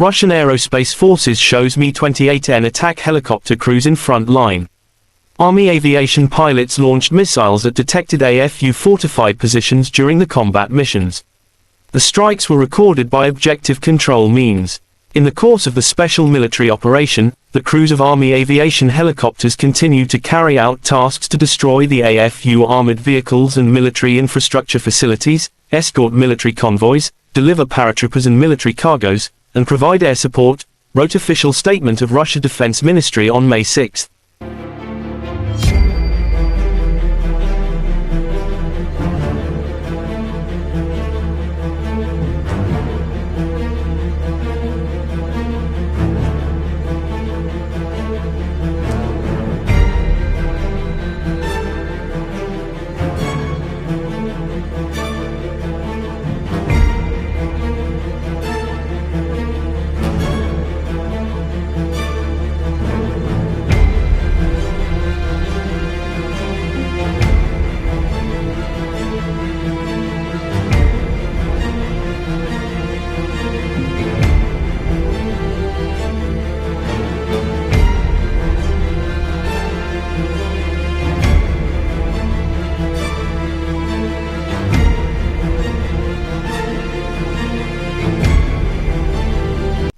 Russian Aerospace Forces shows Mi-28N attack helicopter crews in front line. Army aviation pilots launched missiles at detected AFU fortified positions during the combat missions. The strikes were recorded by objective control means. In the course of the special military operation, the crews of Army aviation helicopters continued to carry out tasks to destroy the AFU armored vehicles and military infrastructure facilities, escort military convoys, deliver paratroopers and military cargoes, and provide air support, wrote official statement of Russia Defense Ministry on May 6.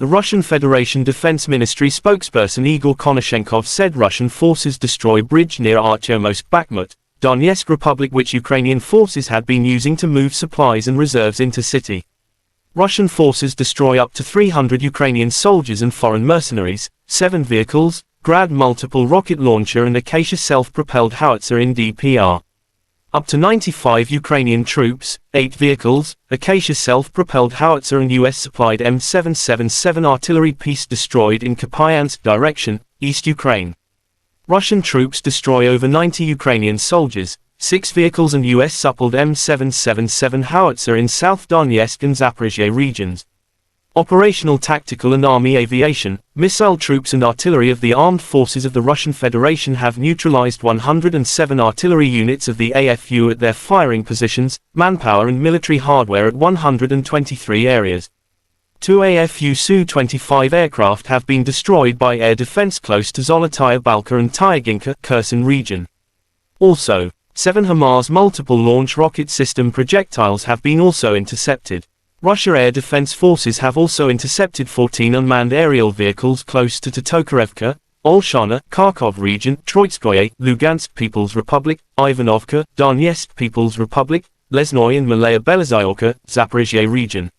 The Russian Federation Defense Ministry spokesperson Igor Konashenkov said Russian forces destroy bridge near Artyomsk Bakhmut, Donetsk Republic which Ukrainian forces had been using to move supplies and reserves into city. Russian forces destroy up to 300 Ukrainian soldiers and foreign mercenaries, 7 vehicles, Grad multiple rocket launcher and Acacia self-propelled howitzer in DPR. Up to 95 Ukrainian troops, 8 vehicles, Acacia self-propelled howitzer and US-supplied M777 artillery piece destroyed in Kupiansk direction, East Ukraine. Russian troops destroy over 90 Ukrainian soldiers, 6 vehicles and US-supplied M777 howitzer in South Donetsk and Zaporizhzhia regions. Operational tactical and army aviation, missile troops and artillery of the armed forces of the Russian Federation have neutralized 107 artillery units of the AFU at their firing positions, manpower and military hardware at 123 areas. 2 AFU Su-25 aircraft have been destroyed by air defense close to Zolotaya Balka and Tyaginka, Kherson region. Also, 7 HIMARS multiple launch rocket system projectiles have been also intercepted. Russia Air Defense Forces have also intercepted 14 unmanned aerial vehicles close to Tokarevka, Olshana, Kharkov region, Troitskoye, Lugansk People's Republic, Ivanovka, Donetsk People's Republic, Lesnoy and Malaya Belozyorka, Zaporizhzhia region.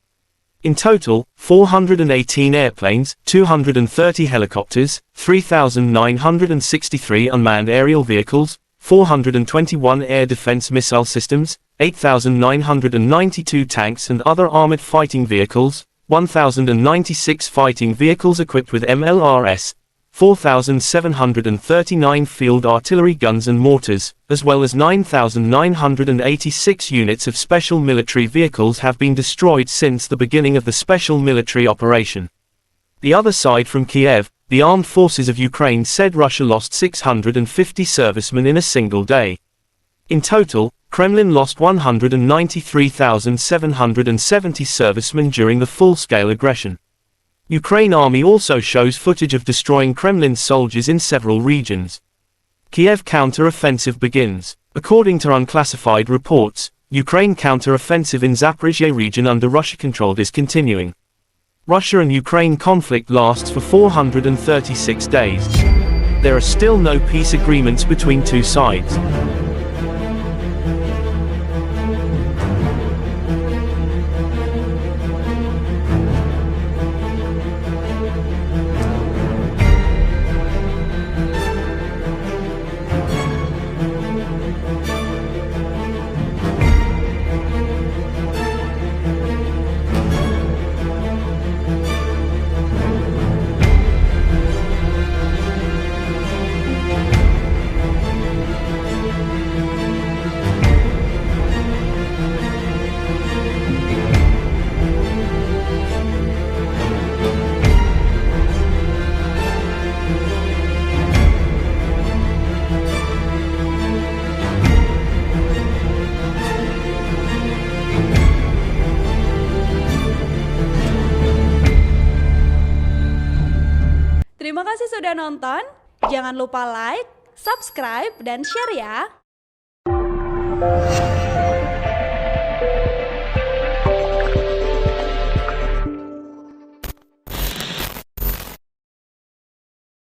In total, 418 airplanes, 230 helicopters, 3,963 unmanned aerial vehicles, 421 air defense missile systems, 8,992 tanks and other armored fighting vehicles, 1,096 fighting vehicles equipped with MLRS, 4,739 field artillery guns and mortars, as well as 9,986 units of special military vehicles have been destroyed since the beginning of the special military operation. The other side from Kiev, the armed forces of Ukraine said Russia lost 650 servicemen in a single day. In total, Kremlin lost 193,770 servicemen during the full-scale aggression. Ukraine army also shows footage of destroying Kremlin soldiers in several regions. Kiev counter-offensive begins. According to unclassified reports, Ukraine counter-offensive in Zaporizhzhia region under Russia controlled is continuing. Russia and Ukraine conflict lasts for 436 days. There are still no peace agreements between two sides. Terima kasih sudah nonton. Jangan lupa like, subscribe, dan share ya.